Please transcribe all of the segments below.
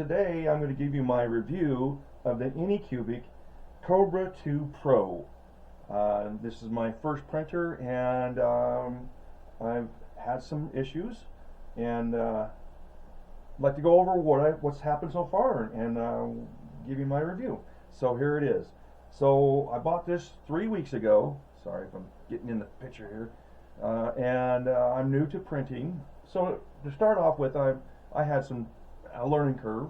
today I'm going to give you my review of the Anycubic Kobra 2 Pro. This is my first printer, and I've had some issues, and I'd like to go over what's happened so far and give you my review. So here it is. So I bought this 3 weeks ago. Sorry if I'm getting in the picture here. And I'm new to printing. So to start off with, I had a learning curve,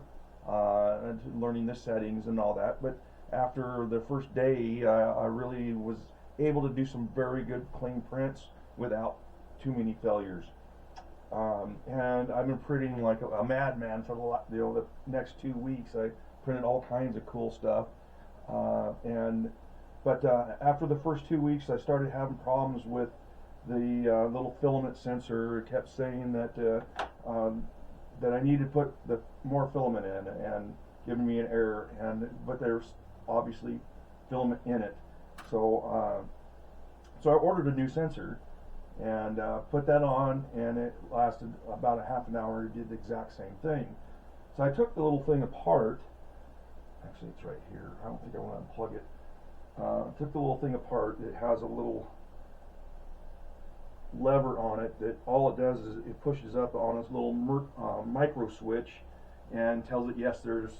learning the settings and all that. But after the first day, I really was able to do some very good clean prints without too many failures. And I've been printing like a madman for the next 2 weeks. I printed all kinds of cool stuff. But after the first 2 weeks, I started having problems with the little filament sensor. It kept saying that that I needed to put more filament in, and giving me an error. But there's obviously filament in it. So I ordered a new sensor and put that on, and it lasted about a half an hour. It did the exact same thing. So I took the little thing apart. Actually, it's right here. I don't think I want to unplug it. Took the little thing apart. It has a little lever on it that all it does is it pushes up on this little micro switch and tells it, yes, there's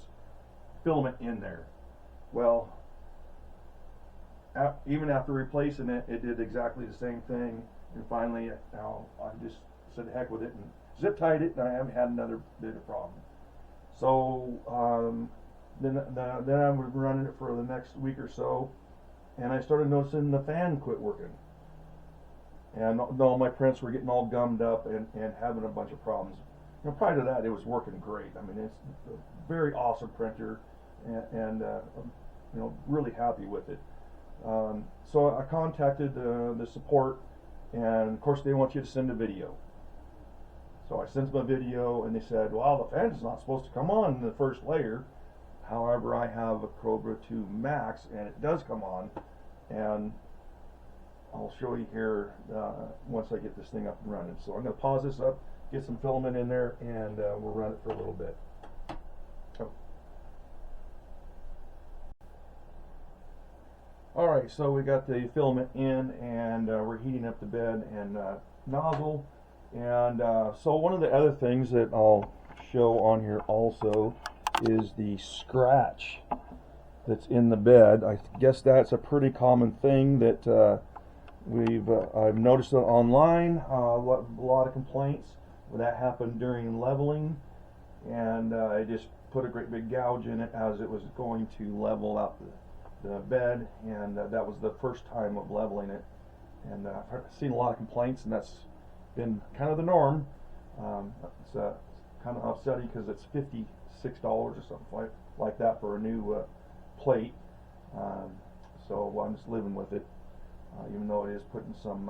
filament in there. Well, even after replacing it, it did exactly the same thing. And finally, now I just said heck with it and zip tied it, and I haven't had another bit of problem. So then I was running it for the next week or so, and I started noticing the fan quit working. And all my prints were getting all gummed up and having a bunch of problems. Prior to that, it was working great. I mean, it's a very awesome printer, and really happy with it. So I contacted the support, and of course they want you to send a video. So I sent them a video, and they said, well, the fan's not supposed to come on in the first layer. However, I have a Kobra 2 Max, and it does come on, and I'll show you here once I get this thing up and running. So I'm going to pause this up, get some filament in there, and we'll run it for a little bit. Oh. Alright, so we got the filament in, and we're heating up the bed and nozzle. And so one of the other things that I'll show on here also is the scratch that's in the bed. I guess that's a pretty common thing that I've noticed it online. A lot of complaints when that happened during leveling, and I just put a great big gouge in it as it was going to level out the bed, and that was the first time of leveling it. And I've seen a lot of complaints, and that's been kind of the norm. It's kind of upsetting because it's $56 or something like that for a new plate. So I'm just living with it, even though it is putting some.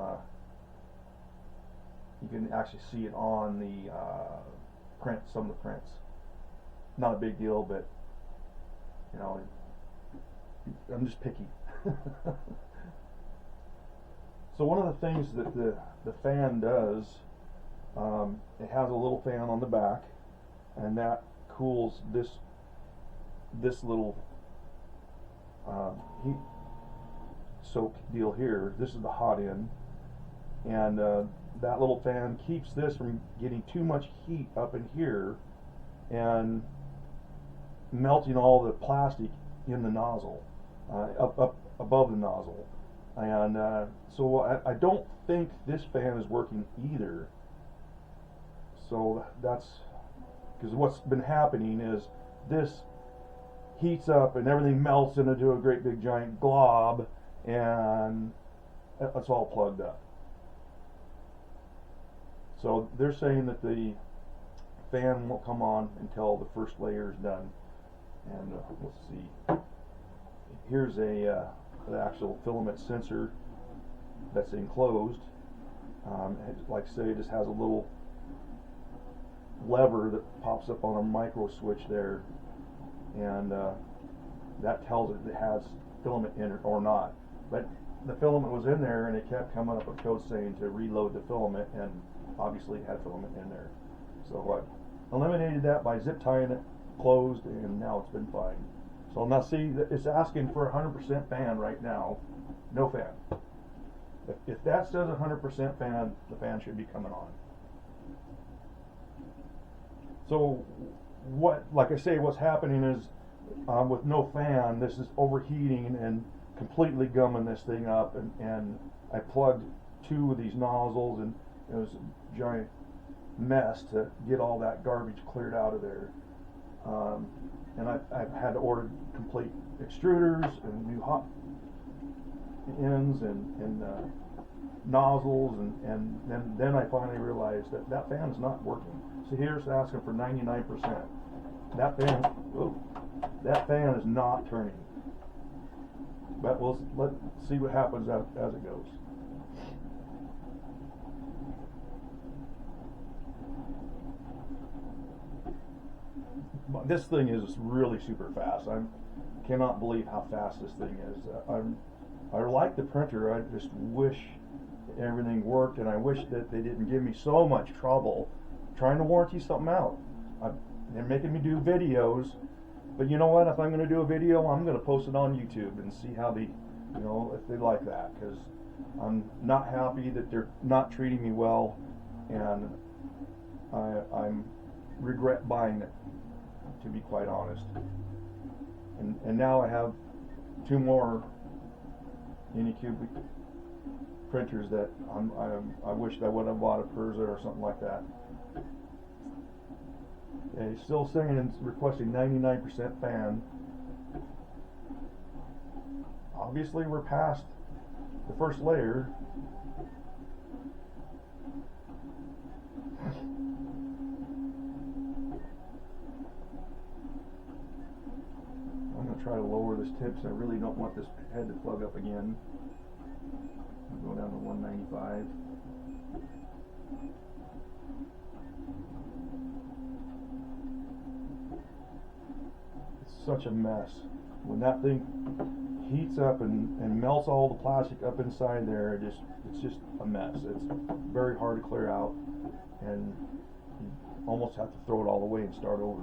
You can actually see it on the print, some of the prints. Not a big deal, but I'm just picky. So one of the things that the fan does, it has a little fan on the back, and that cools this little heat soak deal here. This is the hot end, and that little fan keeps this from getting too much heat up in here and melting all the plastic in the nozzle, up above the nozzle. And so I don't think this fan is working either. So that's because what's been happening is this heats up and everything melts into a great big giant glob, and it's all plugged up. So they're saying that the fan won't come on until the first layer is done. And let's see. Here's the actual filament sensor that's enclosed. Like I say, it just has a little lever that pops up on a micro switch there, and that tells it has filament in it or not. But the filament was in there, and it kept coming up a code saying to reload the filament, and obviously it had filament in there. So I eliminated that by zip tying it closed, and now it's been fine. So now see, it's asking for 100% fan right now, no fan. If that says 100% fan, the fan should be coming on. So what, like I say, what's happening is with no fan, this is overheating and completely gumming this thing up, and I plugged 2 of these nozzles, and it was a giant mess to get all that garbage cleared out of there. And I've had to order complete extruders and new hot ends and nozzles, and then I finally realized that that fan's not working. So here's asking for 99%. That fan is not turning. But let's see what happens as it goes. This thing is really super fast. I cannot believe how fast this thing is. I like the printer. I just wish everything worked, and I wish that they didn't give me so much trouble trying to warranty something out. They're making me do videos, but you know what? If I'm going to do a video, I'm going to post it on YouTube and see how if they like that, because I'm not happy that they're not treating me well, and I'm regret buying it, to be quite honest. And now I have 2 more Anycubic printers that I wish I would have bought a Persa or something like that. Okay, still saying and requesting 99% fan. Obviously we're past the first layer. I'm going to try to lower this tip, so I really don't want this head to plug up again. I'll go down to 195. It's such a mess. When that thing heats up and melts all the plastic up inside there, it's just a mess. It's very hard to clear out, and you almost have to throw it all away and start over.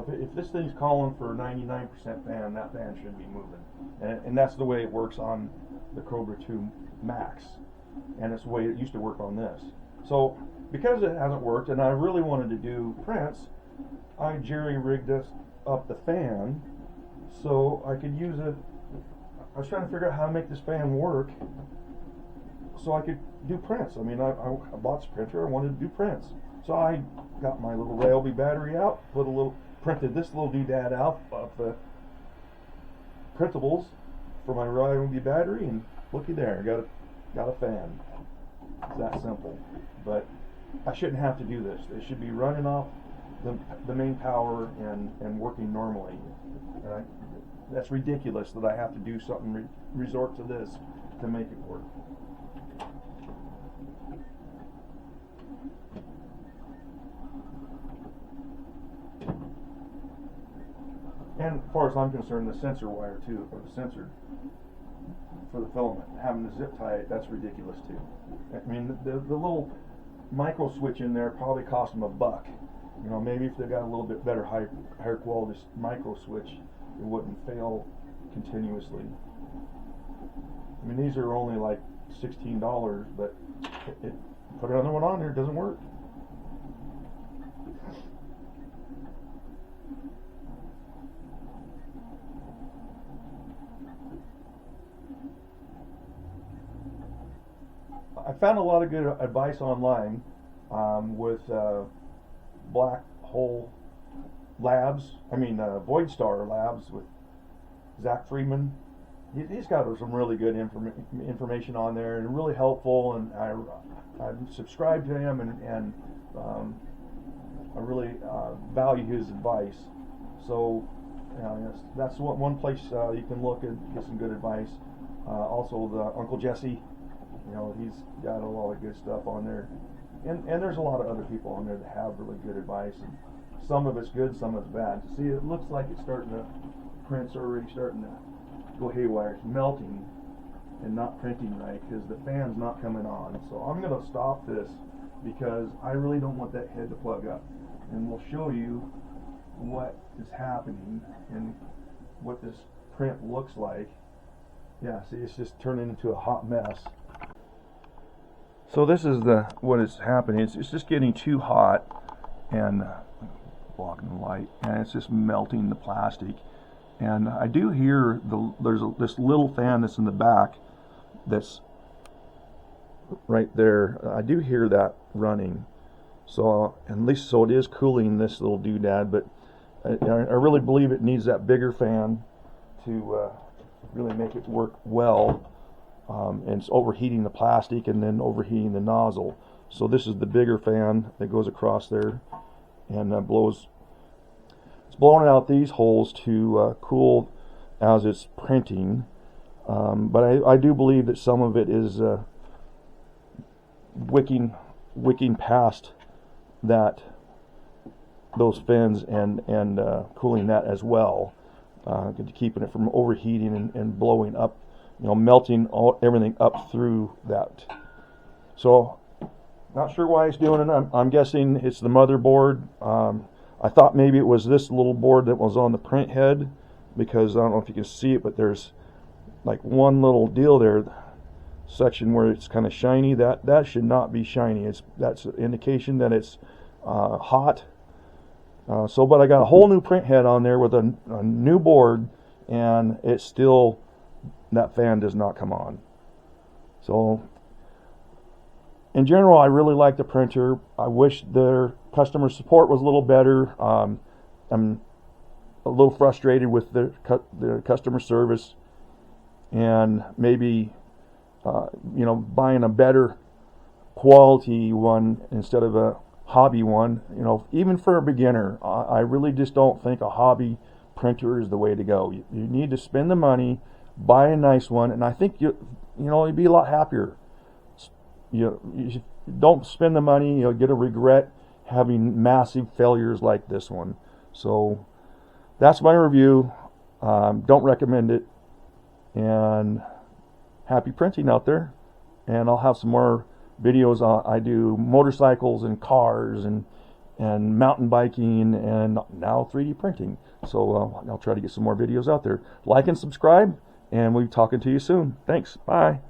But if this thing's calling for 99% fan, that fan should be moving. And that's the way it works on the Kobra 2 Max. And it's the way it used to work on this. So, because it hasn't worked, and I really wanted to do prints, I jerry-rigged up the fan so I could use it. I was trying to figure out how to make this fan work so I could do prints. I mean, I bought this printer, I wanted to do prints. So I got my little Railby battery out, printed this little doodad out of the printables for my Railby battery, and looky there, got a fan. It's that simple. But I shouldn't have to do this. It should be running off the main power and working normally. And that's ridiculous that I have to do something, resort to this to make it work. And as far as I'm concerned, the sensor wire too, or the sensor for the filament, having to zip tie it, that's ridiculous too. I mean, the little micro switch in there probably cost them $1. You know, maybe if they got a little bit better higher quality micro switch, it wouldn't fail continuously. I mean, these are only like $16, but put another one on there, it doesn't work. I found a lot of good advice online with Black Hole Labs, Void Star Labs with Zach Friedman. He's got some really good information on there and really helpful, and I subscribed to him, and I really value his advice. So that's one place you can look and get some good advice. Also, the Uncle Jesse. You know, he's got a lot of good stuff on there. and there's a lot of other people on there that have really good advice, and some of it's good, some of it's bad. See, it looks like it's starting to, print's already starting to go haywire. It's melting and not printing right because the fan's not coming on. So I'm going to stop this because I really don't want that head to plug up, and we'll show you what is happening and what this print looks like. Yeah, see, it's just turning into a hot mess. So this is what is happening. It's just getting too hot and blocking the light, and it's just melting the plastic. And I do hear there's this little fan that's in the back that's right there. I do hear that running. So at least so it is cooling this little doodad, but I really believe it needs that bigger fan to really make it work well. And it's overheating the plastic and then overheating the nozzle. So this is the bigger fan that goes across there and it's blowing out these holes to cool as it's printing. But I do believe that some of it is wicking past those fins and cooling that as well, keeping it from overheating and blowing up, melting everything up through that. So not sure why it's doing it. I'm guessing it's the motherboard. I thought maybe it was this little board that was on the print head, because I don't know if you can see it, but there's like one little deal there, section where it's kind of shiny. That should not be shiny. That's an indication that it's hot. But I got a whole new print head on there with a new board, and it's still, that fan does not come on. So in general, I really like the printer. I wish their customer support was a little better. I'm a little frustrated with their customer service, and maybe buying a better quality one instead of a hobby one. Even for a beginner, I really just don't think a hobby printer is the way to go. You need to spend the money, buy a nice one, and I think you'd be a lot happier. You don't spend the money, you'll get a regret having massive failures like this one. So that's my review. Don't recommend it, and happy printing out there. And I'll have some more videos. I do motorcycles and cars and mountain biking, and now 3D printing. So I'll try to get some more videos out there. Like and subscribe, and we'll be talking to you soon. Thanks. Bye.